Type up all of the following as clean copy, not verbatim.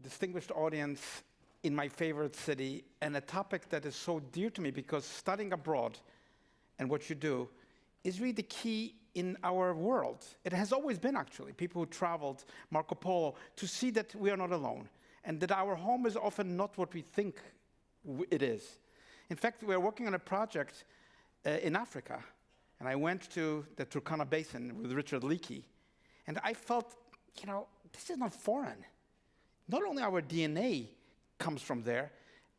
distinguished audience in my favorite city, and a topic that is so dear to me because studying abroad and what you do is really the key in our world. It has always been, actually, people who traveled, Marco Polo, to see that we are not alone, and that our home is often not what we think it is. In fact, we are working on a project in Africa, and I went to the Turkana Basin with Richard Leakey, and I felt, this is not foreign. Not only our DNA comes from there,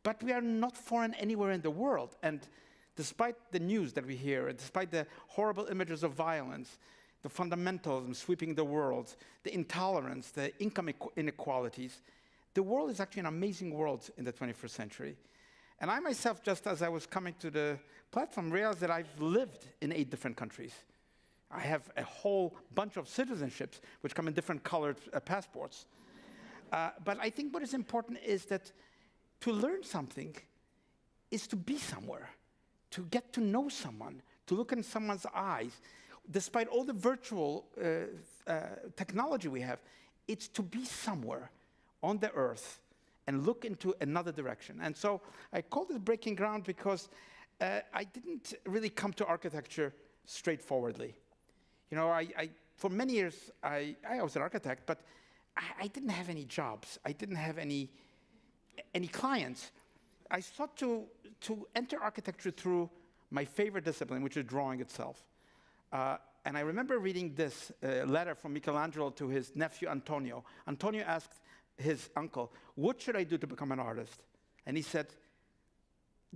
but we are not foreign anywhere in the world. And despite the news that we hear, despite the horrible images of violence, the fundamentalism sweeping the world, the intolerance, the income inequalities, the world is actually an amazing world in the 21st century. And I myself, just as I was coming to the platform, realized that I've lived in 8 different countries. I have a whole bunch of citizenships, which come in different colored passports. But I think what is important is that to learn something is to be somewhere, to get to know someone, to look in someone's eyes. Despite all the virtual technology we have, it's to be somewhere on the earth and look into another direction. And so I call this breaking ground because I didn't really come to architecture straightforwardly. For many years, I was an architect, but I didn't have any jobs. I didn't have any clients. I sought to enter architecture through my favorite discipline, which is drawing itself. And I remember reading this letter from Michelangelo to his nephew, Antonio. Antonio asked his uncle, "What should I do to become an artist?" And he said,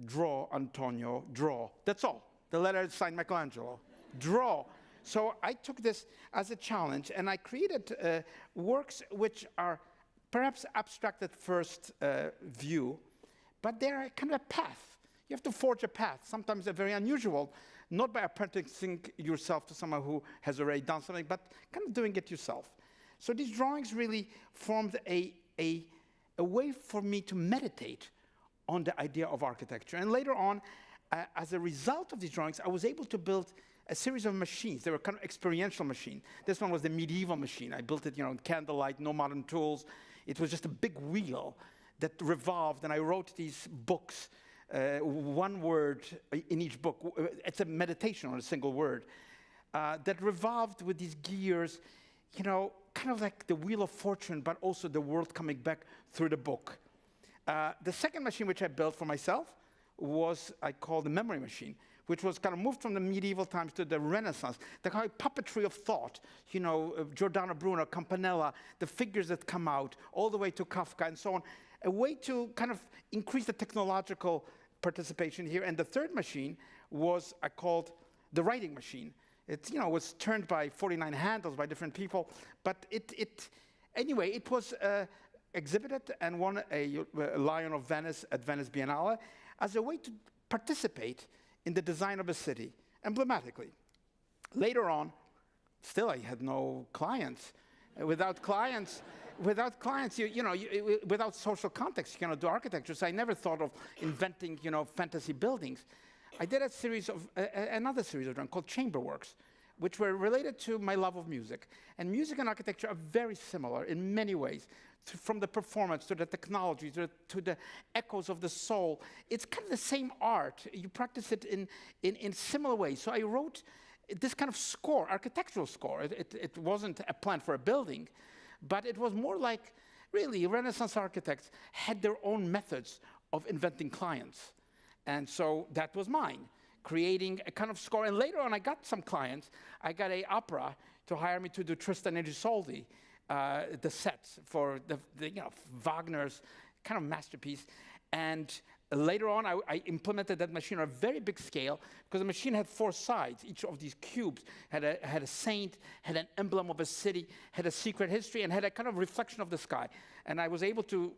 "Draw, Antonio, draw." That's all. The letter is signed Michelangelo. Draw. So I took this as a challenge, and I created works which are perhaps abstract at first view, but they're kind of a path. You have to forge a path, sometimes a very unusual, not by apprenticing yourself to someone who has already done something, but kind of doing it yourself. So these drawings really formed a way for me to meditate on the idea of architecture. And later on, as a result of these drawings, I was able to build a series of machines. They were kind of experiential machines. This one was the medieval machine. I built it, in candlelight, no modern tools. It was just a big wheel that revolved, and I wrote these books, one word in each book. It's a meditation on a single word that revolved with these gears, kind of like the Wheel of Fortune, but also the world coming back through the book. The second machine which I built for myself was, I call the memory machine, which was kind of moved from the medieval times to the Renaissance, the kind of puppetry of thought, Giordano Bruno, Campanella, the figures that come out, all the way to Kafka and so on, a way to kind of increase the technological participation here. And the third machine was, I called the writing machine. It was turned by 49 handles by different people, but anyway, it was exhibited and won a Lion of Venice at Venice Biennale as a way to participate in the design of a city, emblematically. Later on, still I had no clients. Without clients, without social context, you cannot do architecture. So I never thought of inventing, fantasy buildings. I did another series of drawings called Chamber Works, which were related to my love of music. And music and architecture are very similar in many ways, from the performance to the technology to the echoes of the soul. It's kind of the same art. You practice it in similar ways. So I wrote this kind of score, architectural score. It wasn't a plan for a building, but it was more like, really, Renaissance architects had their own methods of inventing clients. And so that was mine, creating a kind of score. And later on, I got some clients. I got an opera to hire me to do Tristan and Isolde, the sets for Wagner's kind of masterpiece. And later on, I implemented that machine on a very big scale because the machine had 4 sides. Each of these cubes had a saint, had an emblem of a city, had a secret history, and had a kind of reflection of the sky. And I was able to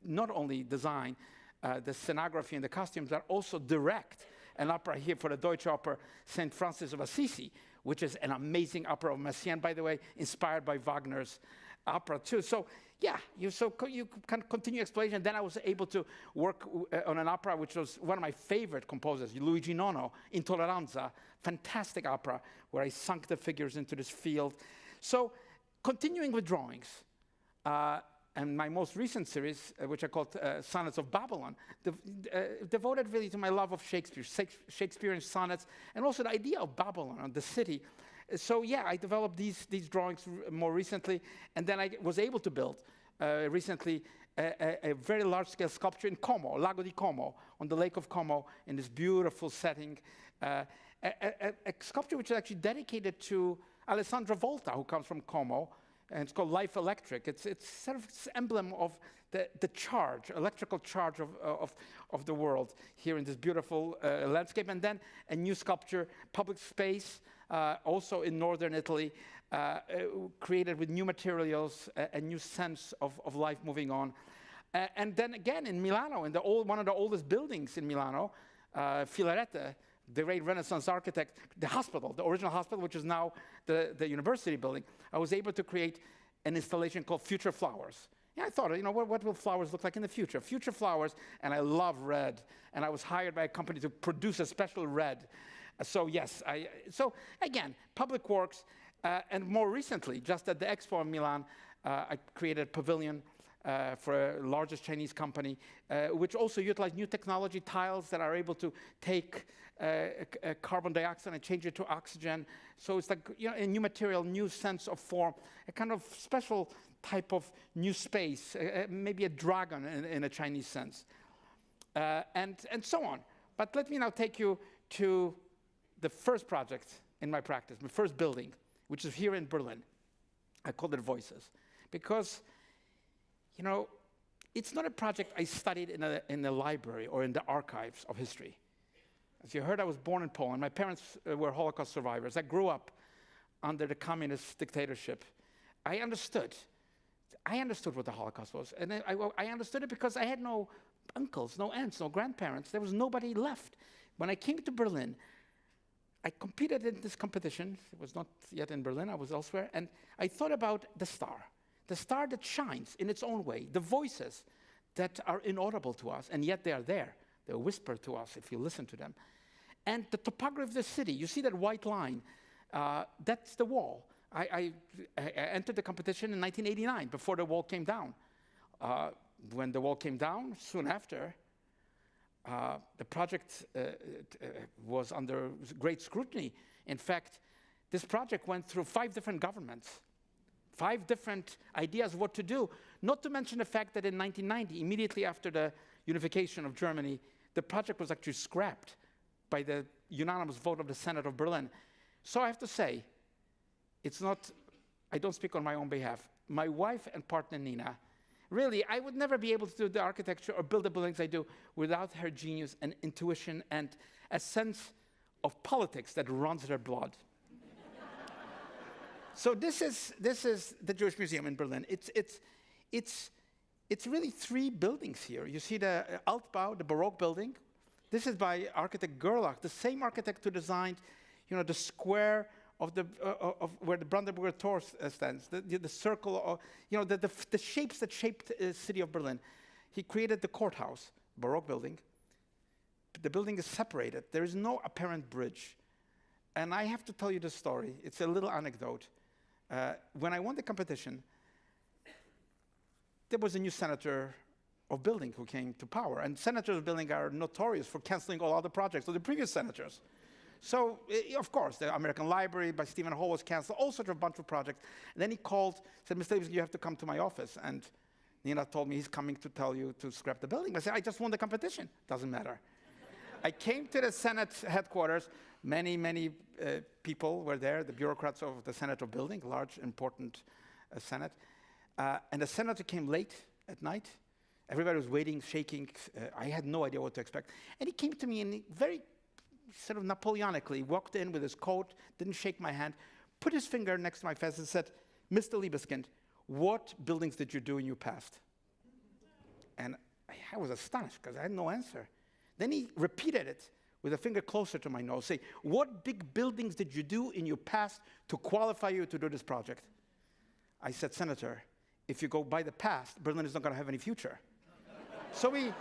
not only design the scenography and the costumes, but also direct an opera here for the Deutsche Oper, St. Francis of Assisi, which is an amazing opera of Messiaen, by the way, inspired by Wagner's opera too. So yeah, you can continue exploration. Then I was able to work on an opera which was one of my favorite composers, Luigi Nono, Intolleranza, fantastic opera where I sunk the figures into this field. So continuing with drawings, and my most recent series, which I called Sonnets of Babylon, devoted really to my love of Shakespeare, Shakespearean sonnets, and also the idea of Babylon, the city. So yeah, I developed these drawings more recently, and then I was able to build recently a very large-scale sculpture in Como, Lago di Como, on the Lake of Como, in this beautiful setting. A sculpture which is actually dedicated to Alessandro Volta, who comes from Como, and it's called Life Electric. It's sort of this emblem of the charge, electrical charge of the world here in this beautiful landscape. And then a new sculpture, public space, also in northern Italy, created with new materials, a new sense of life moving on. And then again in Milano, in one of the oldest buildings in Milano, Filarete, the great Renaissance architect, the hospital, the original hospital, which is now the university building, I was able to create an installation called Future Flowers. Yeah, I thought, what will flowers look like in the future? Future flowers, and I love red. And I was hired by a company to produce a special red. So yes, so again, public works, and more recently, just at the Expo in Milan, I created a pavilion for a largest Chinese company, which also utilized new technology, tiles that are able to take carbon dioxide and change it to oxygen. So it's like a new material, new sense of form, a kind of special type of new space, maybe a dragon in a Chinese sense, and so on. But let me now take you to the first project in my practice, my first building, which is here in Berlin. I called it Voices, because it's not a project I studied in a library or in the archives of history. As you heard, I was born in Poland. My parents were Holocaust survivors. I grew up under the communist dictatorship. I understood what the Holocaust was. And I understood it because I had no uncles, no aunts, no grandparents. There was nobody left. When I came to Berlin, I competed in this competition. It was not yet in Berlin, I was elsewhere. And I thought about the star that shines in its own way, the voices that are inaudible to us, and yet they are there. They're whispered to us if you listen to them. And the topography of the city, you see that white line, that's the wall. I entered the competition in 1989, before the wall came down. When the wall came down, soon after, the project was under great scrutiny. In fact, this project went through 5 different governments, 5 different ideas of what to do, not to mention the fact that in 1990, immediately after the unification of Germany, the project was actually scrapped by the unanimous vote of the Senate of Berlin. So I have to say, I don't speak on my own behalf. My wife and partner, Nina, really, I would never be able to do the architecture or build the buildings I do without her genius and intuition and a sense of politics that runs their blood. So this is the Jewish Museum in Berlin. It's really 3 buildings here. You see the Altbau, the Baroque building. This is by architect Gerlach, the same architect who designed, the square of where the Brandenburger Tor stands, the circle, the shapes that shaped the city of Berlin. He created the courthouse, Baroque building. The building is separated. There is no apparent bridge. And I have to tell you this story. It's a little anecdote. When I won the competition, there was a new senator of building who came to power. And senators of building are notorious for canceling all other projects of the previous senators. So, of course, the American Library by Stephen Hall was canceled, all sorts of bunch of projects. And then he called, said, Mr. Libeskind, you have to come to my office. And Nina told me he's coming to tell you to scrap the building. I said, I just won the competition. Doesn't matter. I came to the Senate headquarters. Many people were there, the bureaucrats of the Senate of Building, large, important Senate. And the senator came late at night. Everybody was waiting, shaking. I had no idea what to expect. And he came to me and he very sort of Napoleonically walked in with his coat, didn't shake my hand, put his finger next to my face and said, Mr. Libeskind, what buildings did you do in your past? And I was astonished because I had no answer. Then he repeated it with a finger closer to my nose, say, what big buildings did you do in your past to qualify you to do this project? I said, Senator, if you go by the past, Berlin is not going to have any future. So we,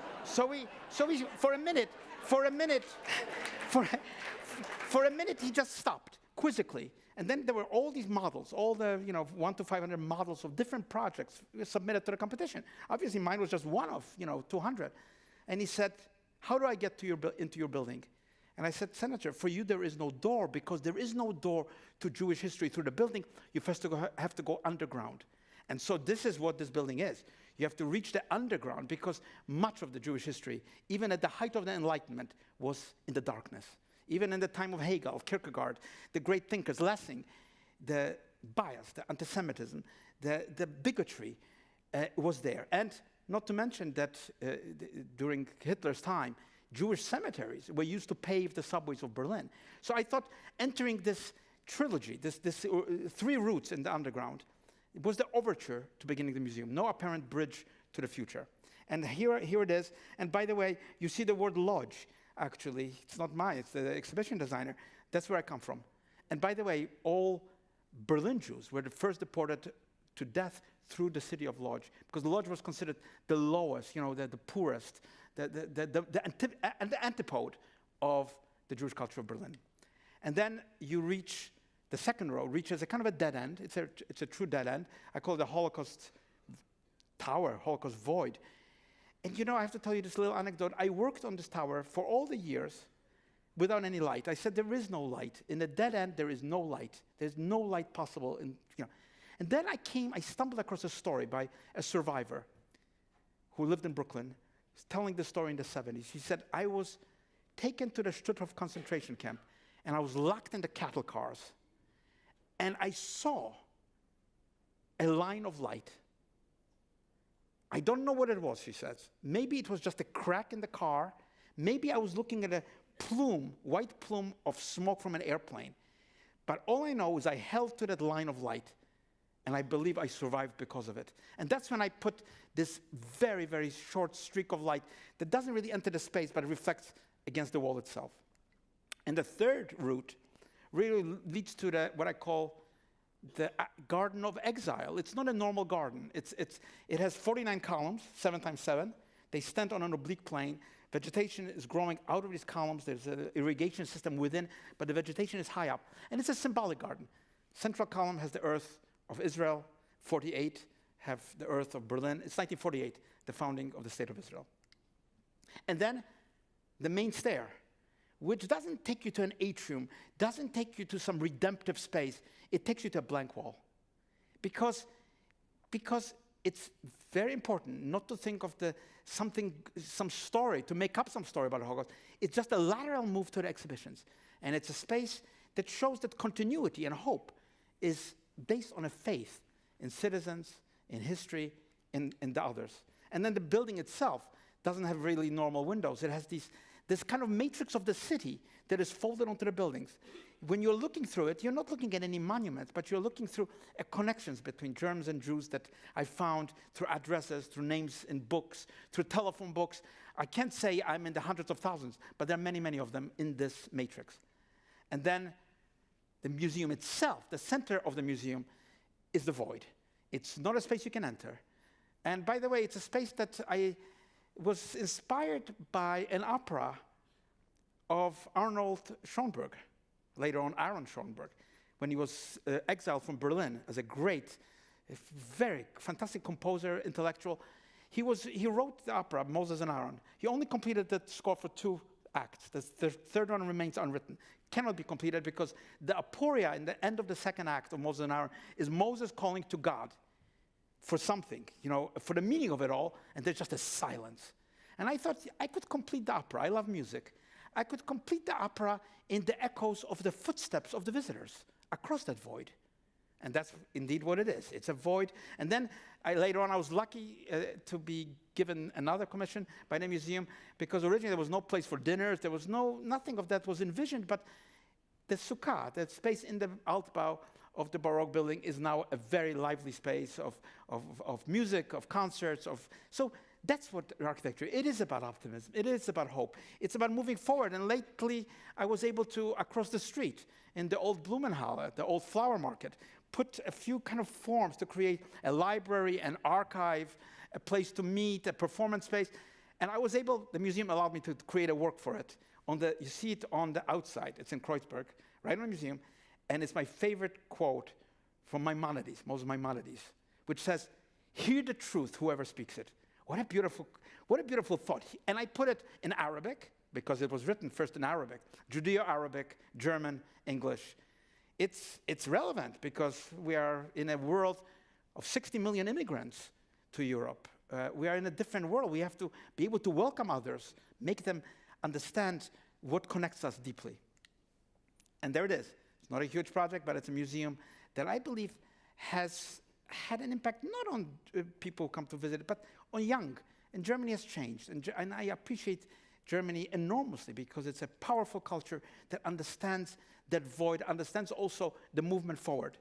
for a minute, he just stopped quizzically And then there were all these models, all the 1 to 500 models of different projects submitted to the competition. Obviously, mine was just one of 200. And he said, how do I get to into your building? And I said, Senator, for you there is no door, because there is no door to Jewish history through the building. You first have to go underground. And so this is what this building is. You have to reach the underground, because much of the Jewish history, even at the height of the Enlightenment, was in the darkness. Even in the time of Hegel, Kierkegaard, the great thinkers, Lessing, the bias, the anti-Semitism, the bigotry was there. And not to mention that during Hitler's time, Jewish cemeteries were used to pave the subways of Berlin. So I thought entering this trilogy, this 3 routes in the underground, it was the overture to beginning the museum. No apparent bridge to the future. And here it is. And by the way, you see the word lodge. Actually, it's not mine, it's the exhibition designer. That's where I come from. And by the way, all Berlin Jews were the first deported to death through the city of Lodz, because Lodz was considered the lowest, the poorest, the antipode of the Jewish culture of Berlin. And then you reach, the second row reaches a kind of a dead end. It's a true dead end. I call it the Holocaust Tower, Holocaust Void. And I have to tell you this little anecdote. I worked on this tower for all the years without any light. I said, there is no light. In the dead end, there is no light. There's no light possible. And then I stumbled across a story by a survivor who lived in Brooklyn, telling the story in the 70s. He said, I was taken to the Stutthof concentration camp, and I was locked in the cattle cars. And I saw a line of light. I don't know what it was, she says. Maybe it was just a crack in the car. Maybe I was looking at a white plume of smoke from an airplane. But all I know is I held to that line of light, and I believe I survived because of it. And that's when I put this very, very short streak of light that doesn't really enter the space, but it reflects against the wall itself. And the third route really leads to what I call the Garden of Exile. It's not a normal garden. It has 49 columns, 7 times 7. They stand on an oblique plane. Vegetation is growing out of these columns. There's an irrigation system within, but the vegetation is high up. And it's a symbolic garden. Central column has the earth of Israel. 48 have the earth of Berlin. It's 1948, the founding of the State of Israel. And then the main stair, which doesn't take you to an atrium, doesn't take you to some redemptive space. It takes you to a blank wall. Because it's very important not to think of some story, to make up some story about the Holocaust. It's just a lateral move to the exhibitions. And it's a space that shows that continuity and hope is based on a faith in citizens, in history, in the others. And then the building itself doesn't have really normal windows. It has this kind of matrix of the city that is folded onto the buildings. When you're looking through it, you're not looking at any monuments, but you're looking through connections between Germans and Jews that I found through addresses, through names in books, through telephone books. I can't say I'm in the hundreds of thousands, but there are many, many of them in this matrix. And then the museum itself, the center of the museum, is the void. It's not a space you can enter. And by the way, it's a space that I was inspired by an opera of Arnold Schoenberg, later on Aaron Schoenberg, when he was exiled from Berlin as a great, very fantastic composer, intellectual. He wrote the opera, Moses and Aaron. He only completed the score for 2 acts. The third one remains unwritten. Cannot be completed because the aporia in the end of the second act of Moses and Aaron is Moses calling to God for something, for the meaning of it all, and there's just a silence. And I thought I could complete the opera. I love music. I could complete the opera in the echoes of the footsteps of the visitors across that void. And that's indeed what it is. It's a void. And then later on, I was lucky to be given another commission by the museum, because originally there was no place for dinners. There was nothing of that was envisioned. But the sukkah, that space in the Altbau of the Baroque building, is now a very lively space of music, of concerts. So that's what architecture, it is about optimism. It is about hope. It's about moving forward. And lately, I was able to, across the street, in the old Blumenhalle, the old flower market, put a few kind of forms to create a library, an archive, a place to meet, a performance space. And I was able, the museum allowed me to create a work for it. You see it on the outside. It's in Kreuzberg, right on the museum. and it's my favorite quote from Maimonides, Moses Maimonides, which says, "Hear the truth, whoever speaks it." What a beautiful thought. And I put it in Arabic, because it was written first in Arabic, Judeo-Arabic, German, English. It's relevant because we are in a world of 60 million immigrants to Europe. We are in a different world. We have to be able to welcome others, make them understand what connects us deeply. And there it is. It's not a huge project, but it's a museum that I believe has had an impact not on people who come to visit, but on young. And Germany has changed. And I appreciate Germany enormously because it's a powerful culture that understands that void, understands also the movement forward.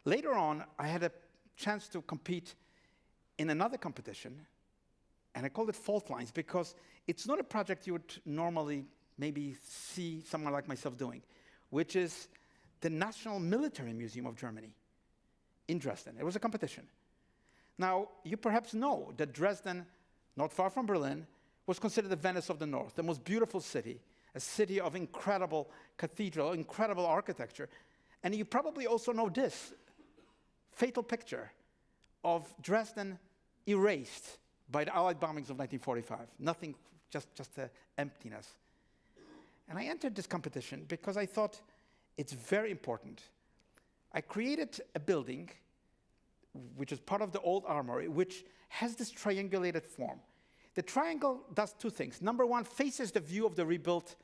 Later on, I had a chance to compete in another competition, and I called it Fault Lines because it's not a project you would normally maybe see someone like myself doing, which is the National Military Museum of Germany in Dresden. It was a competition. Now, you perhaps know that Dresden, not far from Berlin, was considered the Venice of the North, the most beautiful city, a city of incredible cathedral, incredible architecture. And you probably also know this fatal picture of Dresden erased by the Allied bombings of 1945. Nothing, just emptiness. And I entered this competition because I thought it's very important. I created a building, which is part of the old armory, which has this triangulated form. The triangle does two things. Number one, faces the view of the rebuilt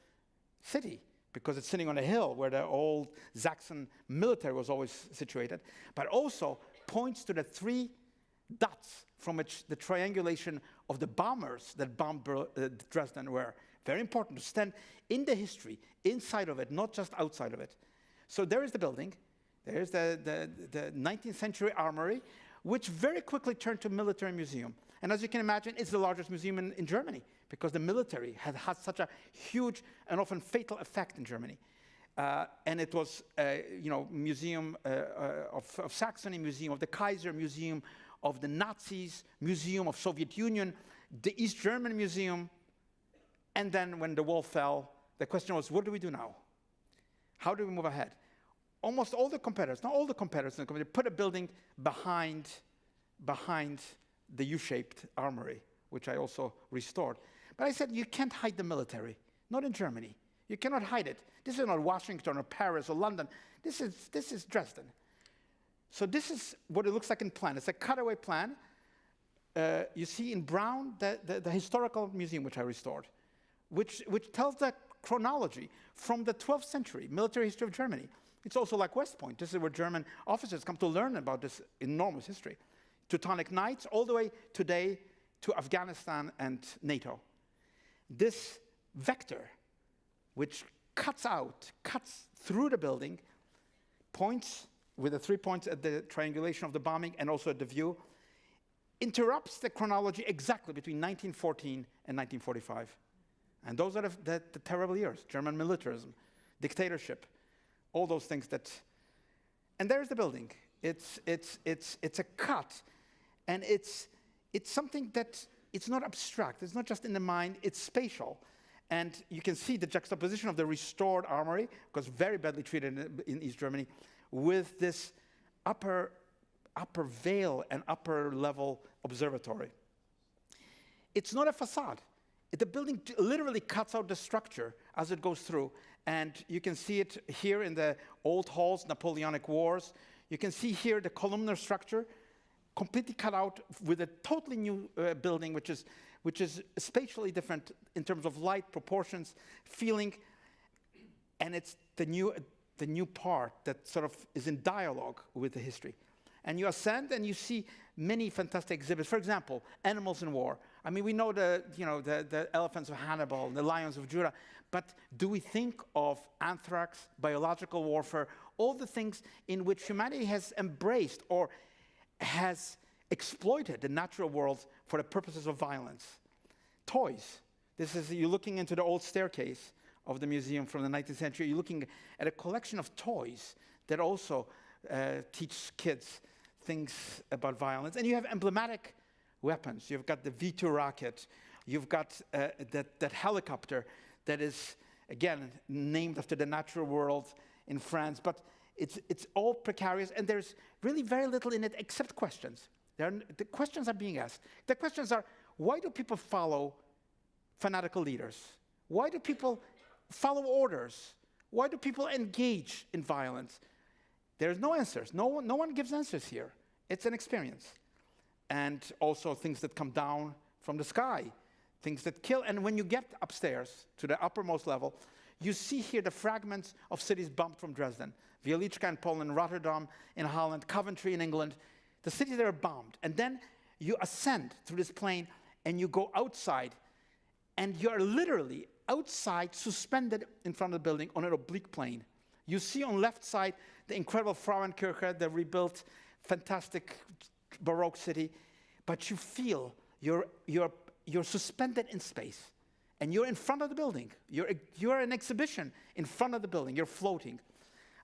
city, because it's sitting on a hill where the old Saxon military was always situated, but also points to the three dots from which the triangulation of the bombers that bombed Dresden were. Very important to stand in the history, inside of it, not just outside of it. So there is the building. There's the 19th century armory, which very quickly turned to military museum. And as you can imagine, it's the largest museum in Germany, because the military had such a huge and often fatal effect in Germany. And it was, museum of Saxony, museum of the Kaiser, museum of the Nazis, museum of Soviet Union, the East German museum. And then when the wall fell, the question was, what do we do now? How do we move ahead? Almost all the competitors, not all the competitors in the company, put a building behind the U-shaped armory, which I also restored. But I said, you can't hide the military, not in Germany. You cannot hide it. This is not Washington or Paris or London. This is Dresden. So this is what it looks like in plan. It's a cutaway plan. You see in brown the historical museum, which I restored, which tells the chronology from the 12th century, military history of Germany. It's also like West Point. This is where German officers come to learn about this enormous history. Teutonic Knights, all the way today to Afghanistan and NATO. This vector, which cuts through the building, points with the 3 points at the triangulation of the bombing and also at the view, interrupts the chronology exactly between 1914 and 1945. And those are the terrible years, German militarism, dictatorship, all those things that, and there's the building. It's a cut, and it's something that, it's not abstract, it's not just in the mind, it's spatial. And you can see the juxtaposition of the restored armory, because very badly treated in East Germany, with this upper veil and upper level observatory. It's not a facade. The building literally cuts out the structure as it goes through. And you can see it here in the old halls, Napoleonic Wars. You can see here the columnar structure, completely cut out with a totally new building, which is spatially different in terms of light, proportions, feeling. And it's the new part that sort of is in dialogue with the history. And you ascend and you see many fantastic exhibits. For example, animals in war. I mean, we know the elephants of Hannibal, the lions of Judah, but do we think of anthrax, biological warfare, all the things in which humanity has embraced or has exploited the natural world for the purposes of violence? Toys. You're looking into the old staircase of the museum from the 19th century. You're looking at a collection of toys that also teach kids things about violence. And you have emblematic weapons. You've got the V2 rocket. You've got that helicopter that is, again, named after the natural world in France. But It's all precarious, and there's really very little in it except questions. The questions are being asked. The questions are, why do people follow fanatical leaders? Why do people follow orders? Why do people engage in violence? There's no answers. No one gives answers here. It's an experience. And also things that come down from the sky, things that kill. And when you get upstairs to the uppermost level, you see here the fragments of cities bombed from Dresden. Libeskind in Poland, Rotterdam in Holland, Coventry in England. The cities that are bombed. And then you ascend through this plane and you go outside, and you're literally outside, suspended in front of the building on an oblique plane. You see on left side the incredible Frauenkirche, the rebuilt, fantastic Baroque city, but you feel you're suspended in space, and you're in front of the building. You're an exhibition in front of the building. You're floating.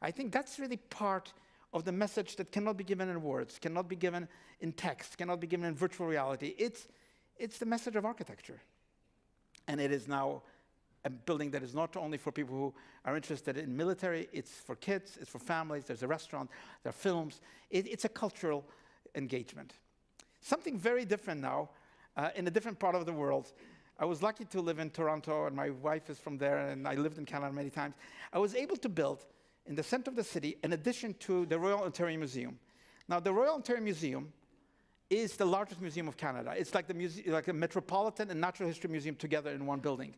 I think that's really part of the message that cannot be given in words, cannot be given in text, cannot be given in virtual reality. It's the message of architecture. And it is now a building that is not only for people who are interested in military, it's for kids, it's for families, there's a restaurant, there are films. It's a cultural engagement. Something very different now, in a different part of the world. I was lucky to live in Toronto, and my wife is from there, and I lived in Canada many times. I was able to build, in the center of the city, an addition to the Royal Ontario Museum. Now, the Royal Ontario Museum is the largest museum of Canada. It's like like a Metropolitan and Natural History Museum together in one building.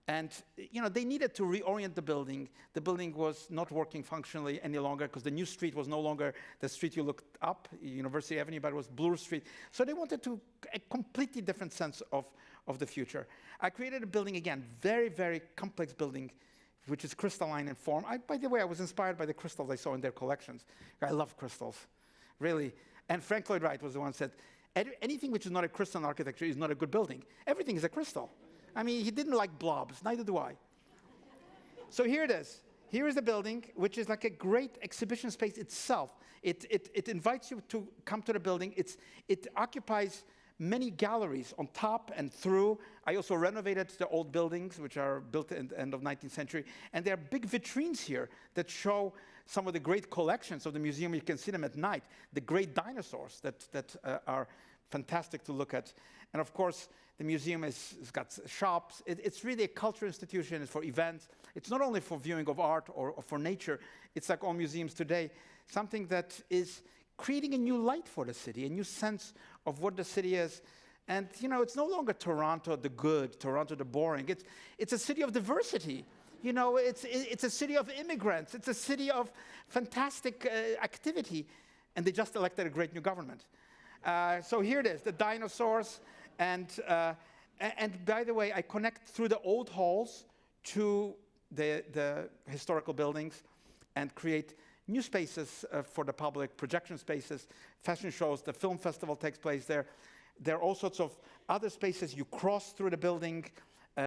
And they needed to reorient the building. The building was not working functionally any longer because the new street was no longer the street you looked up, University Avenue, but it was Bloor Street. So they wanted a completely different sense of the future. I created a building, again, very, very complex building, which is crystalline in form. By the way, I was inspired by the crystals I saw in their collections. I love crystals, really. And Frank Lloyd Wright was the one who said, anything which is not a crystal in architecture is not a good building. Everything is a crystal. I mean, he didn't like blobs, neither do I. So here it is. Here is the building, which is like a great exhibition space itself. It invites you to come to the building. It occupies many galleries on top and through. I also renovated the old buildings, which are built in the end of 19th century. And there are big vitrines here that show some of the great collections of the museum. You can see them at night. The great dinosaurs that are fantastic to look at. And of course, the museum has got shops. It's really a cultural institution. It's for events. It's not only for viewing of art or for nature. It's like all museums today, something that is creating a new light for the city, a new sense of what the city is. And it's no longer Toronto the good, Toronto the boring. It's a city of diversity. It's a city of immigrants. It's a city of fantastic activity. And they just elected a great new government. So here it is, the dinosaurs. And by the way, I connect through the old halls to the historical buildings and create new spaces for the public, projection spaces, fashion shows. The film festival takes place there. There are all sorts of other spaces. You cross through the building